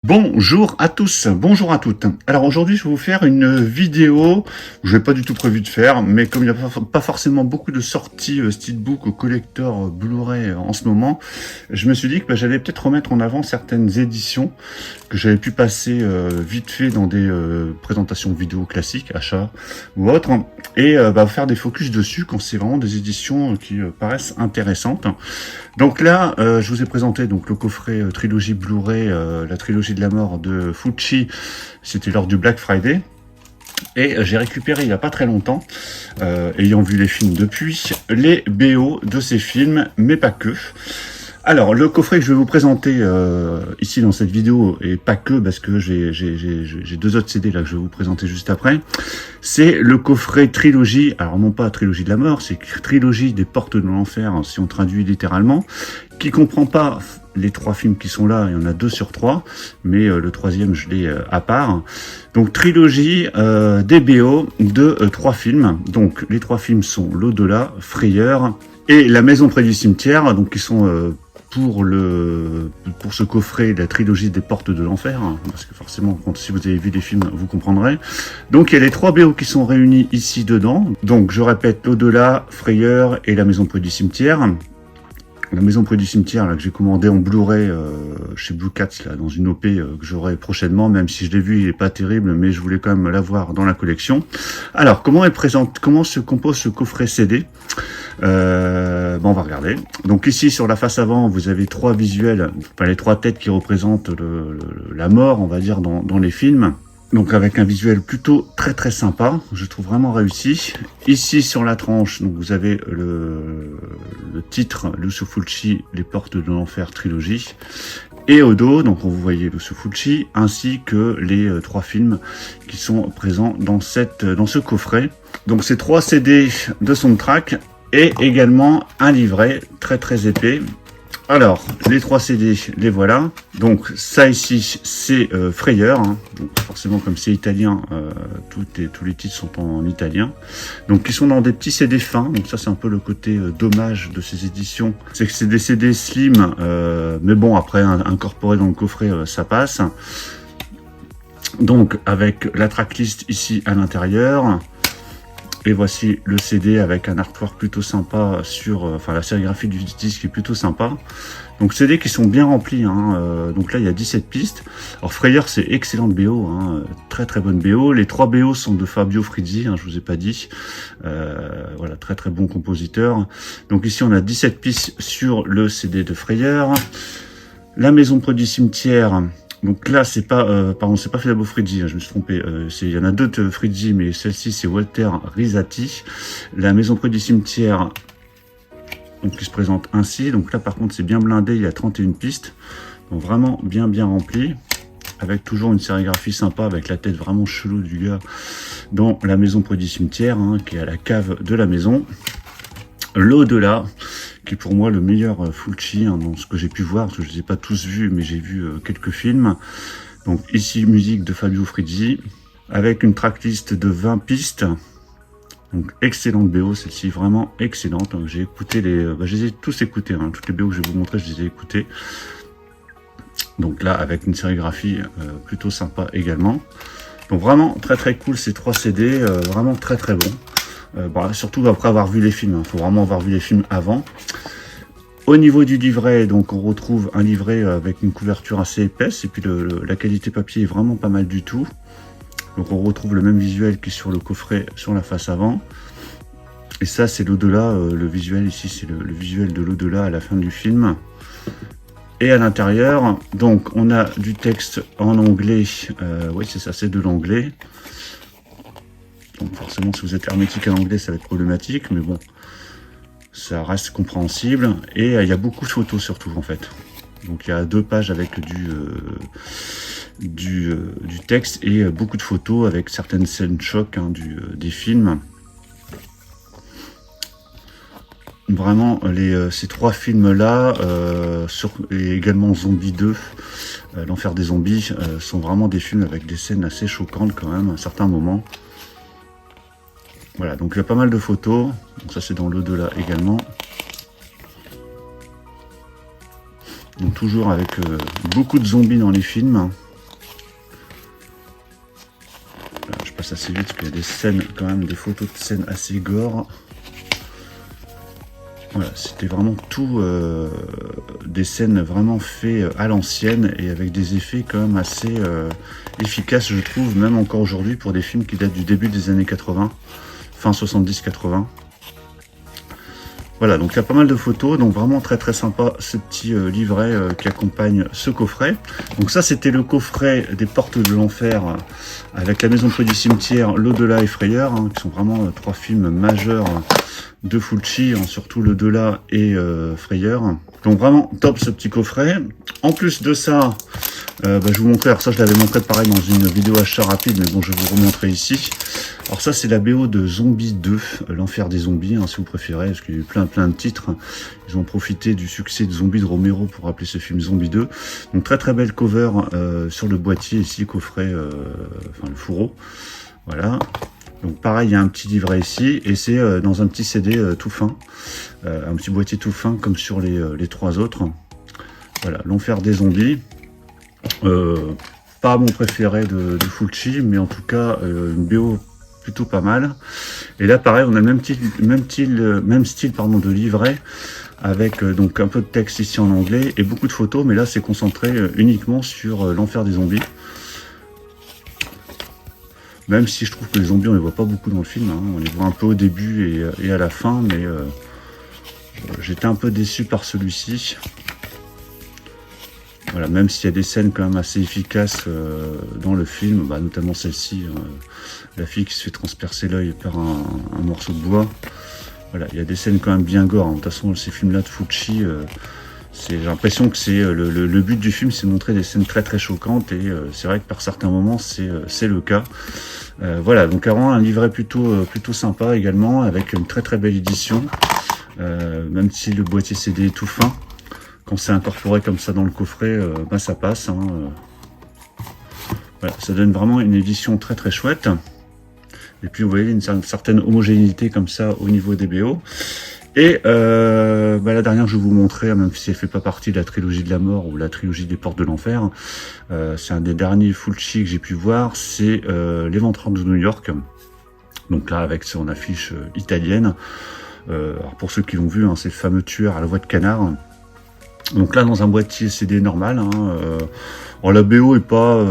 Bonjour à tous, bonjour à toutes. Alors aujourd'hui je vais vous faire une vidéo que je n'ai pas du tout prévu de faire, mais comme il n'y a pas forcément beaucoup de sorties Steelbook ou collector Blu-ray en ce moment, je me suis dit que j'allais peut-être remettre en avant certaines éditions que j'avais pu passer vite fait dans des présentations vidéo classiques, achats ou autres, et faire des focus dessus quand c'est vraiment des éditions qui paraissent intéressantes. Donc là, je vous ai présenté donc le coffret trilogie Blu-ray, la trilogie de la mort de Fulci, c'était lors du Black Friday. Et j'ai récupéré il n'y a pas très longtemps, ayant vu les films depuis, les BO de ces films, mais pas que. Alors, le coffret que je vais vous présenter ici dans cette vidéo, et pas que, parce que j'ai deux autres CD là que je vais vous présenter juste après, c'est le coffret trilogie, alors non pas trilogie de la mort, c'est trilogie des portes de l'enfer, si on traduit littéralement, qui comprend pas les trois films qui sont là, il y en a 2 sur 3, mais le troisième je l'ai à part. Donc trilogie des BO de 3 films, donc les 3 films sont L'Au-delà, Frayeur et La maison près du cimetière, donc qui sont pour ce coffret, la trilogie des portes de l'enfer, hein, parce que forcément, si vous avez vu les films, vous comprendrez. Donc il y a les 3 BO qui sont réunis ici dedans. Donc je répète, L'Au-delà, Frayeur et La maison près du cimetière. La maison près du cimetière là, que j'ai commandé en Blu-ray chez Blue Cats là, dans une OP que j'aurai prochainement, même si je l'ai vu, il est pas terrible, mais je voulais quand même l'avoir dans la collection. Alors comment se compose ce coffret CD? On va regarder. Donc ici sur la face avant, vous avez 3 visuels, les 3 têtes qui représentent la mort, on va dire, dans les films. Donc avec un visuel plutôt très sympa, je trouve vraiment réussi. Ici sur la tranche, donc vous avez le titre Lucio Fulci, les portes de l'enfer trilogie. Et au dos, donc vous voyez Lucio Fulci, ainsi que les 3 films qui sont présents dans ce coffret. Donc ces 3 CD de soundtrack et également un livret très épais. Alors, les 3 CD, les voilà. Donc, ça ici, c'est Frayeur. Hein. Donc, forcément, comme c'est italien, tous les titres sont en italien. Donc, ils sont dans des petits CD fins. Donc, ça, c'est un peu le côté dommage de ces éditions. C'est que c'est des CD slim, mais bon, après, incorporé dans le coffret, ça passe. Donc, avec la tracklist ici à l'intérieur. Et voici le CD avec un artwork plutôt sympa sur... la sérigraphie du disque est plutôt sympa. Donc CD qui sont bien remplis. Hein, donc là, il y a 17 pistes. Alors Frayeur, c'est excellente BO. Hein, très bonne BO. Les 3 BO sont de Fabio Frizzi, hein, je vous ai pas dit. Voilà, très bon compositeur. Donc ici, on a 17 pistes sur le CD de Frayeur. La maison près du cimetière... Donc là, c'est pas, c'est pas Fabio Frizzi, hein, je me suis trompé. Il y en a 2 de Frizzi, mais celle-ci, c'est Walter Rizzati. La maison près du cimetière, donc qui se présente ainsi. Donc là, par contre, c'est bien blindé, il y a 31 pistes. Donc vraiment bien rempli. Avec toujours une sérigraphie sympa, avec la tête vraiment chelou du gars dans la maison près du cimetière, hein, qui est à la cave de la maison. L'Au-delà, qui est pour moi le meilleur Fulci, hein, dans ce que j'ai pu voir, parce que je ne les ai pas tous vus, mais j'ai vu quelques films. Donc ici, musique de Fabio Frizzi, avec une tracklist de 20 pistes. Donc excellente BO, celle-ci, vraiment excellente. J'ai écouté je les ai tous écoutés, hein, toutes les BO que je vais vous montrer, je les ai écoutées. Donc là, avec une sérigraphie plutôt sympa également. Donc vraiment très cool ces 3 CD, vraiment très bon. Surtout après avoir vu les films, il faut vraiment avoir vu les films avant. Au niveau du livret, donc on retrouve un livret avec une couverture assez épaisse, et puis la qualité papier est vraiment pas mal du tout. Donc on retrouve le même visuel que sur le coffret sur la face avant. Et ça, c'est L'Au-delà, le visuel ici, c'est le visuel de L'Au-delà à la fin du film. Et à l'intérieur, donc on a du texte en anglais, oui c'est ça, c'est de l'anglais. Donc forcément, si vous êtes hermétique à l'anglais, ça va être problématique, mais bon, ça reste compréhensible. Et il y a beaucoup de photos surtout, en fait. Donc il y a 2 pages avec du texte et beaucoup de photos avec certaines scènes choc, hein, des films. Vraiment, ces 3 films-là, et également Zombie 2, L'Enfer des zombies, sont vraiment des films avec des scènes assez choquantes quand même, à certains moments. Voilà, donc il y a pas mal de photos. Donc ça, c'est dans L'Au-delà également. Donc toujours avec beaucoup de zombies dans les films. passe assez vite parce qu'il y a des scènes, quand même, des photos de scènes assez gore. Voilà, c'était vraiment tout des scènes vraiment faites à l'ancienne et avec des effets quand même assez efficaces, je trouve, même encore aujourd'hui pour des films qui datent du début des années 80, fin 70-80. Voilà, donc il y a pas mal de photos, donc vraiment très très sympa ce petit livret qui accompagne ce coffret. Donc ça c'était le coffret des Portes de l'Enfer avec La Maison près du cimetière, L'Au-delà et Frayeur, hein, qui sont vraiment trois films majeurs de Fulci, hein, surtout L'Au-delà et Frayeur. Donc vraiment top ce petit coffret. En plus de ça, je vais vous montrer, alors ça je l'avais montré pareil dans une vidéo achat rapide, mais bon je vais vous remontrer ici. Alors ça c'est la BO de Zombie 2, l'enfer des zombies, hein, si vous préférez, parce qu'il y a eu plein de titres. Ils ont profité du succès de Zombie de Romero pour appeler ce film Zombie 2. Donc très très belle cover sur le boîtier ici, coffret, enfin le fourreau. Voilà. Donc pareil, il y a un petit livret ici, et c'est dans un petit CD tout fin, un petit boîtier tout fin comme sur les trois autres. Voilà, l'enfer des zombies. Pas mon préféré de Fulci, mais en tout cas une BO plutôt pas mal. Et là pareil, on a le même style pardon, de livret, avec donc un peu de texte ici en anglais et beaucoup de photos, mais là c'est concentré uniquement sur l'enfer des zombies. Même si je trouve que les zombies, on les voit pas beaucoup dans le film, hein. On les voit un peu au début et à la fin, mais j'étais un peu déçu par celui-ci. Voilà, même s'il y a des scènes quand même assez efficaces dans le film, bah, notamment celle-ci, la fille qui se fait transpercer l'œil par un morceau de bois. Voilà, il y a des scènes quand même bien gore, hein. De toute façon, ces films-là de Fulci, j'ai l'impression que c'est le but du film, c'est de montrer des scènes très très choquantes, et c'est vrai que par certains moments, c'est le cas. Voilà, donc vraiment un livret plutôt sympa également, avec une très très belle édition, même si le boîtier CD est tout fin. Quand c'est incorporé comme ça dans le coffret, bah ça passe, hein. Voilà, ça donne vraiment une édition très très chouette. Et puis vous voyez une certaine homogénéité comme ça au niveau des BO. Et bah, la dernière que je vais vous montrer, même si elle fait pas partie de la trilogie de la mort ou la trilogie des Portes de l'Enfer, c'est un des derniers Fulci que j'ai pu voir, c'est L'Éventreur de New York. Donc là avec son affiche italienne. Alors pour ceux qui l'ont vu, hein, c'est le fameux tueur à la voix de canard. Donc là dans un boîtier CD normal, hein, la BO est pas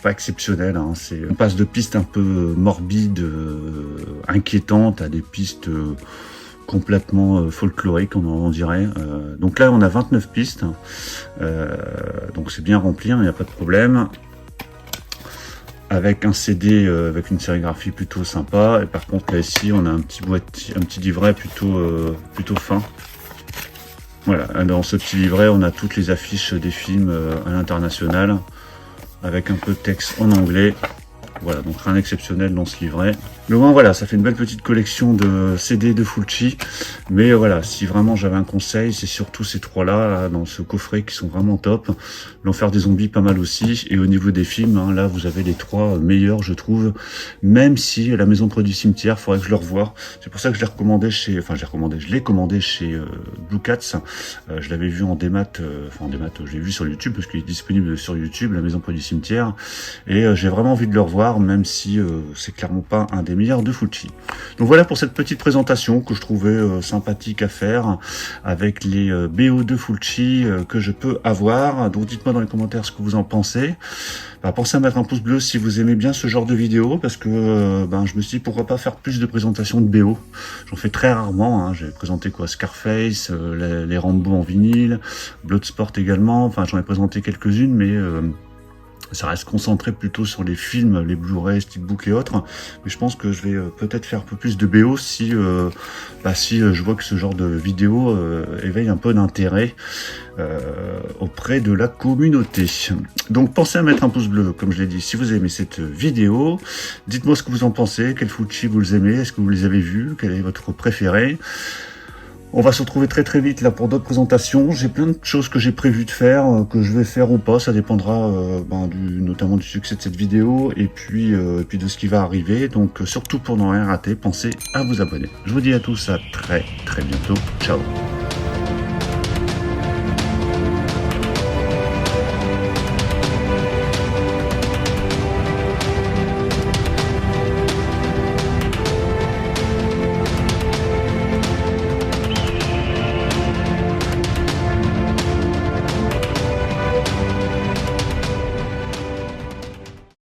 exceptionnelle, hein, on passe de pistes un peu morbides, inquiétantes, à des pistes complètement folkloriques, on dirait. Donc là on a 29 pistes, donc c'est bien rempli, il n'y a pas de problème. Avec un CD avec une sérigraphie plutôt sympa, et par contre là ici on a un petit livret plutôt fin. Voilà, dans ce petit livret, on a toutes les affiches des films à l'international, avec un peu de texte en anglais. Voilà, donc rien d'exceptionnel dans ce livret. Mais bon, voilà, ça fait une belle petite collection de CD de Fulci. Mais voilà, si vraiment j'avais un conseil, c'est surtout ces trois-là, là, dans ce coffret, qui sont vraiment top. L'Enfer des zombies, pas mal aussi. Et au niveau des films, hein, là, vous avez les trois meilleurs, je trouve. Même si La Maison près du cimetière, faudrait que je le revoie. C'est pour ça que je l'ai recommandé chez... Enfin, je l'ai commandé chez Blue Cats. Je l'avais vu en démat, je l'ai vu sur YouTube, parce qu'il est disponible sur YouTube, La Maison près du cimetière. Et j'ai vraiment envie de le revoir, même si c'est clairement pas un des meilleurs de Fulci. Donc voilà pour cette petite présentation que je trouvais sympathique à faire, avec les BO de Fulci que je peux avoir. Donc dites-moi dans les commentaires ce que vous en pensez. Pensez à mettre un pouce bleu si vous aimez bien ce genre de vidéo, parce que je me suis dit pourquoi pas faire plus de présentations de BO. J'en fais très rarement, hein. J'ai présenté quoi, Scarface, les Rambo en vinyle, Bloodsport également, enfin j'en ai présenté quelques-unes, mais ça reste concentré plutôt sur les films, les Blu-ray, Steelbook et autres. Mais je pense que je vais peut-être faire un peu plus de BO si je vois que ce genre de vidéo éveille un peu d'intérêt auprès de la communauté. Donc pensez à mettre un pouce bleu, comme je l'ai dit, si vous aimez cette vidéo. Dites-moi ce que vous en pensez, quel Fulci vous aimez, est-ce que vous les avez vus, quel est votre préféré. On va se retrouver très très vite là pour d'autres présentations. J'ai plein de choses que j'ai prévu de faire, que je vais faire ou pas. Ça dépendra notamment du succès de cette vidéo et puis de ce qui va arriver. Donc surtout pour ne rien rater, pensez à vous abonner. Je vous dis à tous à très très bientôt. Ciao.